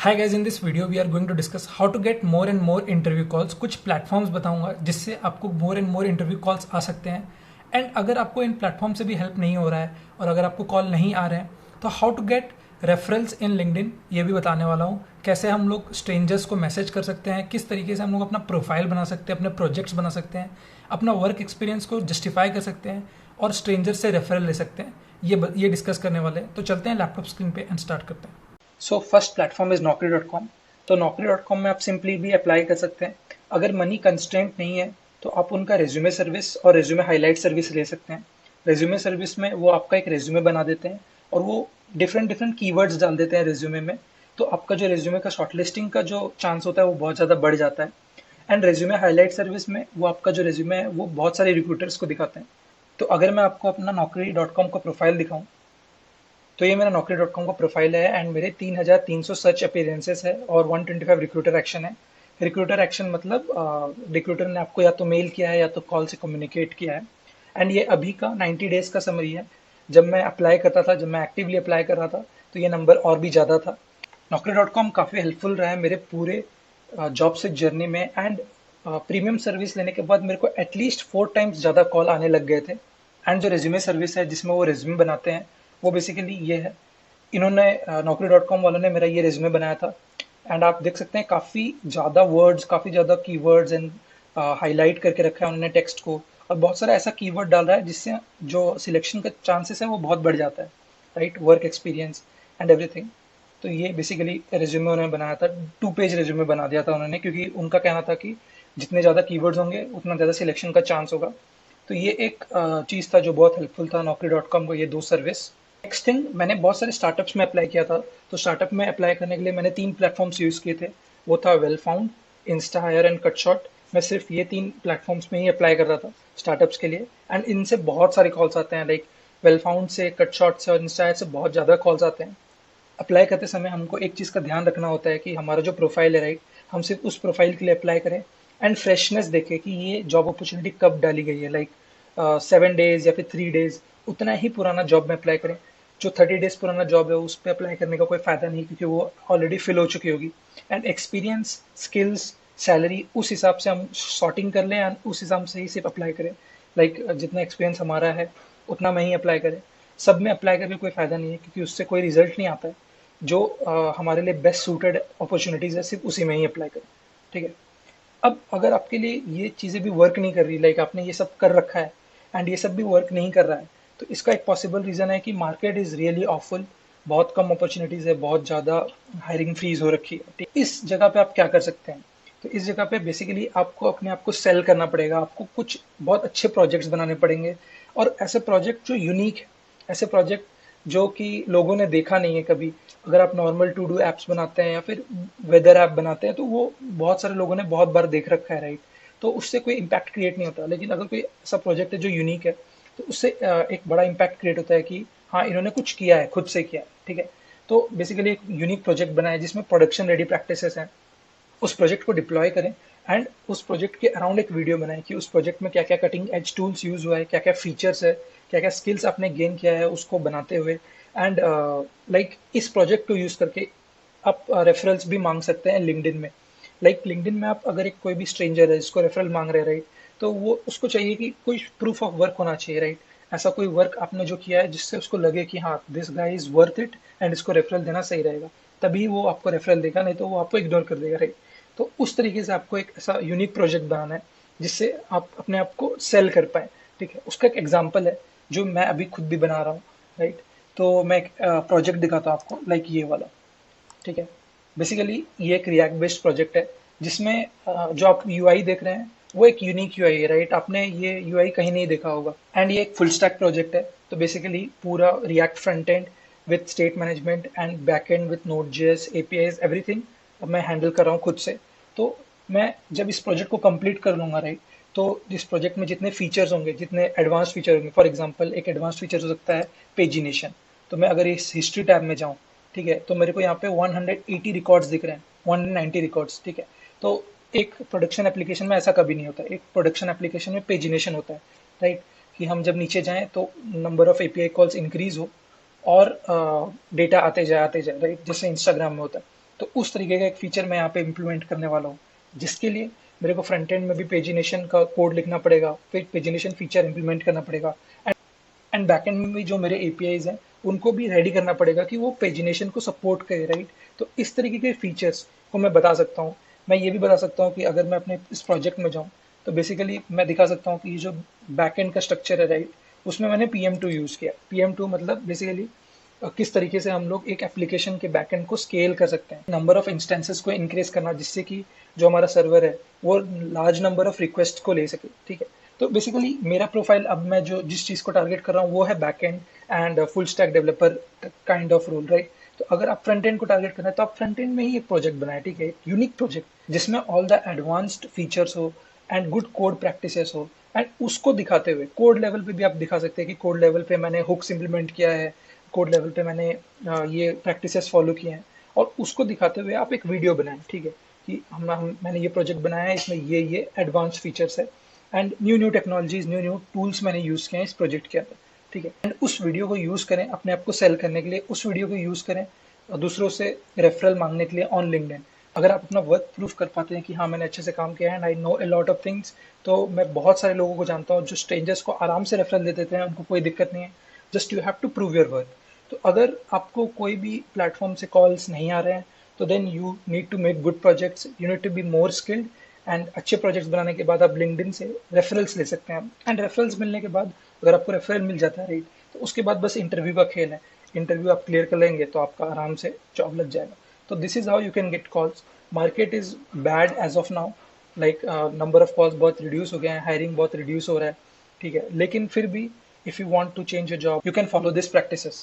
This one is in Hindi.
Hi guys, in this video we are going to discuss how to get more and more interview calls. कुछ प्लेटफॉर्म्स बताऊंगा जिससे आपको more and more interview calls आ सकते हैं। एंड अगर आपको इन प्लेटफॉर्म से भी हेल्प नहीं हो रहा है और अगर आपको कॉल नहीं आ रहे हैं तो how to get referrals in LinkedIn ये भी बताने वाला हूँ। कैसे हम लोग स्ट्रेंजर्स को मैसेज कर सकते हैं, किस तरीके से हम लोग अपना प्रोफाइल बना सकते हैं, अपने प्रोजेक्ट्स बना सकते हैं, अपना वर्क एक्सपीरियंस को जस्टिफाई कर सकते हैं और स्ट्रेंजर से रेफरल ले सकते हैं। ये डिस्कस करने वाले हैं। तो चलते हैं लैपटॉप स्क्रीन पे एंड स्टार्ट करते हैं। So first platform is Naukri.com। तो Naukri.com में आप सिंपली भी अप्लाई कर सकते हैं। अगर मनी कंस्ट्रेंट नहीं है तो आप उनका रेज्यूमे सर्विस और रेज्यूमे हाईलाइट सर्विस ले सकते हैं। रेज्यूमे सर्विस में वो आपका एक रेज्यूमे बना देते हैं और वो डिफरेंट डिफरेंट कीवर्ड्स डाल देते हैं रेज्यूमे में। तो आपका जो रेज्यूमे का शॉर्टलिस्टिंग का जो चांस होता है वो बहुत ज़्यादा बढ़ जाता है। एंड रेज्यूमे हाईलाइट सर्विस में वो आपका जो रेज्यूमे है वो बहुत सारे रिक्रूटर्स को दिखाते हैं। तो अगर मैं आपको अपना Naukri.com का प्रोफाइल दिखाऊं तो ये मेरा Naukri.com का प्रोफाइल है एंड मेरे 3,300 सर्च अपीयरेंसेस है और 125 रिक्रूटर एक्शन है। रिक्रूटर एक्शन मतलब रिक्रूटर ने आपको या तो मेल किया है या तो कॉल से कम्युनिकेट किया है। एंड ये अभी का 90 डेज का समरी है। जब मैं अप्लाई करता था, जब मैं एक्टिवली अप्लाई कर रहा था तो ये नंबर और भी ज़्यादा था। Naukri.com काफ़ी हेल्पफुल रहा है मेरे पूरे जॉब से जर्नी में। एंड प्रीमियम सर्विस लेने के बाद मेरे को एटलीस्ट 4 टाइम्स ज़्यादा कॉल आने लग गए थे। एंड जो रेज्यूमे सर्विस है जिसमें वो रेज्यूमे बनाते हैं वो बेसिकली ये है। इन्होंने Naukri.com वालों ने मेरा ये रेज्यूमे बनाया था। एंड आप देख सकते हैं काफ़ी ज़्यादा वर्ड्स, काफ़ी ज़्यादा कीवर्ड्स एंड हाईलाइट करके रखा है उन्होंने टेक्स्ट को। और बहुत सारा ऐसा कीवर्ड डाल रहा है जिससे जो सिलेक्शन का चांसेस है वो बहुत बढ़ जाता है, right? Work experience and everything. तो ये बेसिकली रेज्यूमे उन्होंने बनाया था। 2 पेज रेज्यूमे बना दिया था उन्होंने, क्योंकि उनका कहना था कि जितने ज़्यादा कीवर्ड्स होंगे उतना ज़्यादा सिलेक्शन का चांस होगा। तो ये एक चीज़ था जो बहुत हेल्पफुल था Naukri.com को, ये 2 सर्विस। नेक्स्ट थिंग, मैंने बहुत सारे स्टार्टअप्स में अप्लाई किया था। तो स्टार्टअप में अप्लाई करने के लिए मैंने 3 प्लेटफॉर्म्स यूज़ किए थे। वो था Wellfound, Instahyre and Cutshort. मैं सिर्फ ये 3 प्लेटफॉर्म्स में ही अप्लाई कर रहा था स्टार्टअप्स के लिए। एंड इनसे बहुत सारे कॉल्स आते हैं, लाइक वेल फाउंड से, कटशॉट से और इंस्टा हायर से बहुत ज़्यादा कॉल्स आते हैं। अप्लाई करते समय हमको एक चीज़ का ध्यान रखना होता है कि हमारा जो प्रोफाइल है, राइट, हम सिर्फ उस प्रोफाइल के लिए अप्लाई करें। एंड फ्रेशनेस देखें कि ये जॉब अपॉर्चुनिटी कब डाली गई है, लाइक 7 डेज या फिर 3 डेज, उतना ही पुराना जॉब में अप्लाई करें। जो 30 डेज पुराना जॉब है उस पर अप्लाई करने का कोई फ़ायदा नहीं, क्योंकि वो ऑलरेडी फिल हो चुकी होगी। एंड एक्सपीरियंस, स्किल्स, सैलरी, उस हिसाब से हम सॉर्टिंग कर लें एंड उस हिसाब से ही सिर्फ अप्लाई करें। लाइक जितना एक्सपीरियंस हमारा है उतना में ही अप्लाई करें। सब में अप्लाई करके कोई फ़ायदा नहीं है, क्योंकि उससे कोई रिजल्ट नहीं आता है। जो हमारे लिए बेस्ट सूटेड अपॉर्चुनिटीज़ है सिर्फ उसी में ही अप्लाई करें, ठीक है? अब अगर आपके लिए ये चीज़ें भी वर्क नहीं कर रही, लाइक आपने ये सब कर रखा है एंड ये सब भी वर्क नहीं कर रहा है, तो इसका एक पॉसिबल रीज़न है कि मार्केट इज़ रियली ऑफुल। बहुत कम अपॉर्चुनिटीज़ है, बहुत ज़्यादा हायरिंग फ्रीज हो रखी है, ठीक? इस जगह पे आप क्या कर सकते हैं? तो इस जगह पे बेसिकली आपको अपने आप को सेल करना पड़ेगा। आपको कुछ बहुत अच्छे प्रोजेक्ट्स बनाने पड़ेंगे और ऐसे प्रोजेक्ट जो यूनिक है, ऐसे प्रोजेक्ट जो कि लोगों ने देखा नहीं है कभी। अगर आप नॉर्मल टू डू ऐप्स बनाते हैं या फिर वेदर ऐप बनाते हैं तो वो बहुत सारे लोगों ने बहुत बार देख रखा है, राइट? तो उससे कोई इम्पैक्ट क्रिएट नहीं होता। लेकिन अगर कोई ऐसा प्रोजेक्ट है जो यूनिक है तो उससे एक बड़ा इम्पैक्ट क्रिएट होता है कि हाँ, इन्होंने कुछ किया है, खुद से किया है, ठीक है? तो बेसिकली एक यूनिक प्रोजेक्ट बनाए जिसमें प्रोडक्शन रेडी प्रैक्टिसेस हैं। उस प्रोजेक्ट को डिप्लॉय करें एंड उस प्रोजेक्ट के अराउंड एक वीडियो बनाएं कि उस प्रोजेक्ट में क्या क्या कटिंग एज टूल्स यूज हुआ है, क्या क्या फीचर्स है, क्या क्या स्किल्स आपने गेन किया है उसको बनाते हुए। एंड लाइक इस प्रोजेक्ट को यूज करके आप रेफरल्स भी मांग सकते हैं लिंक्डइन में। लाइक लिंक्डइन में आप अगर एक कोई भी स्ट्रेंजर है जिसको रेफरल मांग रहे हैं, राइट, तो वो उसको चाहिए कि कोई प्रूफ ऑफ वर्क होना चाहिए, राइट? ऐसा कोई वर्क आपने जो किया है जिससे उसको लगे कि हाँ, this guy is worth it and इसको रेफरल देना सही रहेगा, तभी वो आपको रेफरल देगा, नहीं तो वो आपको इग्नोर कर देगा, राइट? तो उस तरीके से आपको एक ऐसा यूनिक प्रोजेक्ट बनाना है जिससे आप अपने आप को सेल कर पाए, ठीक है? उसका एक एग्जाम्पल है जो मैं अभी खुद भी बना रहा हूँ, राइट? तो मैं एक प्रोजेक्ट दिखाता हूँ आपको, लाइक ये वाला, ठीक है? बेसिकली ये एक रिएक्ट बेस्ड प्रोजेक्ट है जिसमें जो आप यूआई देख रहे हैं वो एक यूनिक यूआई है, राइट? आपने ये यूआई कहीं नहीं देखा होगा। एंड ये एक फुल स्टैक प्रोजेक्ट है। तो बेसिकली पूरा react front end with state management and back and with node JS, APIs, everything मैं हैंडल कर रहा हूँ खुद से। तो मैं जब इस प्रोजेक्ट को कंप्लीट कर लूंगा, राइट, तो इस प्रोजेक्ट में जितने फीचर्स होंगे, जितने एडवांस फीचर होंगे, फॉर एग्जांपल एक एडवांस फीचर हो सकता है पेजिनेशन। तो मैं अगर इस हिस्ट्री टैब में जाऊँ, ठीक है, तो मेरे को यहाँ पे 180 रिकॉर्ड्स दिख रहे हैं, 190 रिकॉर्ड्स, ठीक है? तो एक प्रोडक्शन एप्लीकेशन में ऐसा कभी नहीं होता। एक प्रोडक्शन एप्लीकेशन में पेजिनेशन होता है, राइट? कि हम जब नीचे जाएं तो number of API calls increase हो और डेटा आते जाए, राइट, जैसे इंस्टाग्राम में होता है। तो उस तरीके का एक फीचर मैं यहाँ पे इम्प्लीमेंट करने वाला हूँ, जिसके लिए मेरे को फ्रंट एंड में भी पेजिनेशन का कोड लिखना पड़ेगा, फिर पेजिनेशन फीचर इम्प्लीमेंट करना पड़ेगा, एंड बैकएंड में भी जो मेरे एपीआईज हैं उनको भी रेडी करना पड़ेगा कि वो पेजिनेशन को सपोर्ट करे, राइट। तो इस तरीके के फीचर्स को मैं बता सकता हूँ। मैं ये भी बता सकता हूँ कि अगर मैं अपने इस प्रोजेक्ट में जाऊँ तो बेसिकली मैं दिखा सकता हूँ कि ये जो बैकएंड का स्ट्रक्चर है, राइट, उसमें मैंने PM2 यूज़ किया। PM2 मतलब बेसिकली किस तरीके से हम लोग एक एप्लीकेशन के बैकएंड को स्केल कर सकते हैं, नंबर ऑफ इंस्टेंसेस को इंक्रीज करना, जिससे कि जो हमारा सर्वर है वो लार्ज नंबर ऑफ रिक्वेस्ट को ले सके, ठीक है। तो बेसिकली मेरा प्रोफाइल, अब मैं जो जिस चीज़ को टारगेट कर रहा हूँ वो है backend and full stack developer kind of role, right. तो अगर आप फ्रंट एंड को टारगेट करना है तो आप फ्रंट एंड में ही एक प्रोजेक्ट बनाए, ठीक है, यूनिक प्रोजेक्ट जिसमें ऑल द एडवांस्ड फीचर्स हो एंड गुड कोड प्रैक्टिसेस हो, एंड उसको दिखाते हुए कोड लेवल पे भी आप दिखा सकते हैं कि कोड लेवल पे मैंने हुक्स इंप्लीमेंट किया है, कोड लेवल पे मैंने ये प्रैक्टिसेस फॉलो किए हैं, और उसको दिखाते हुए आप एक वीडियो बनाएं, ठीक है, कि मैंने ये प्रोजेक्ट बनाया है, इसमें ये एडवांस फीचर्स है and new technologies, new tools मैंने यूज़ किए हैं इस प्रोजेक्ट के अंदर, ठीक है। एंड उस वीडियो को यूज़ करें अपने आप को सेल करने के लिए, उस वीडियो को यूज़ करें दूसरों से रेफरल मांगने के लिए ऑन लिंक्डइन। अगर आप अपना वर्क प्रूफ कर पाते हैं कि हाँ मैंने अच्छे से काम किया है and I know a lot of things, तो मैं बहुत सारे लोगों को जानता हूँ जो स्ट्रेंजर्स को आराम से रेफरल दे देते हैं, उनको कोई दिक्कत नहीं है। Just you have to prove your work. तो अगर आपको कोई भी प्लेटफॉर्म से कॉल्स नहीं आ रहे हैं तो then you need to make good projects, you need to be more skilled, and अच्छे प्रोजेक्ट्स बनाने के बाद आप लिंक्डइन से रेफरल्स ले सकते हैं। एंड रेफरल्स मिलने के बाद अगर आपको रेफरल मिल जाता है, राइट, तो उसके बाद बस इंटरव्यू का खेल है। इंटरव्यू आप क्लियर कर लेंगे तो आपका आराम से जॉब लग जाएगा। तो this is how you can get calls. Market is bad as of now, like number of calls बहुत रिड्यूस हो गए हैं, हायरिंग बहुत रिड्यूस हो रहा है, ठीक है, लेकिन फिर भी if you want to change your job you can follow this practices.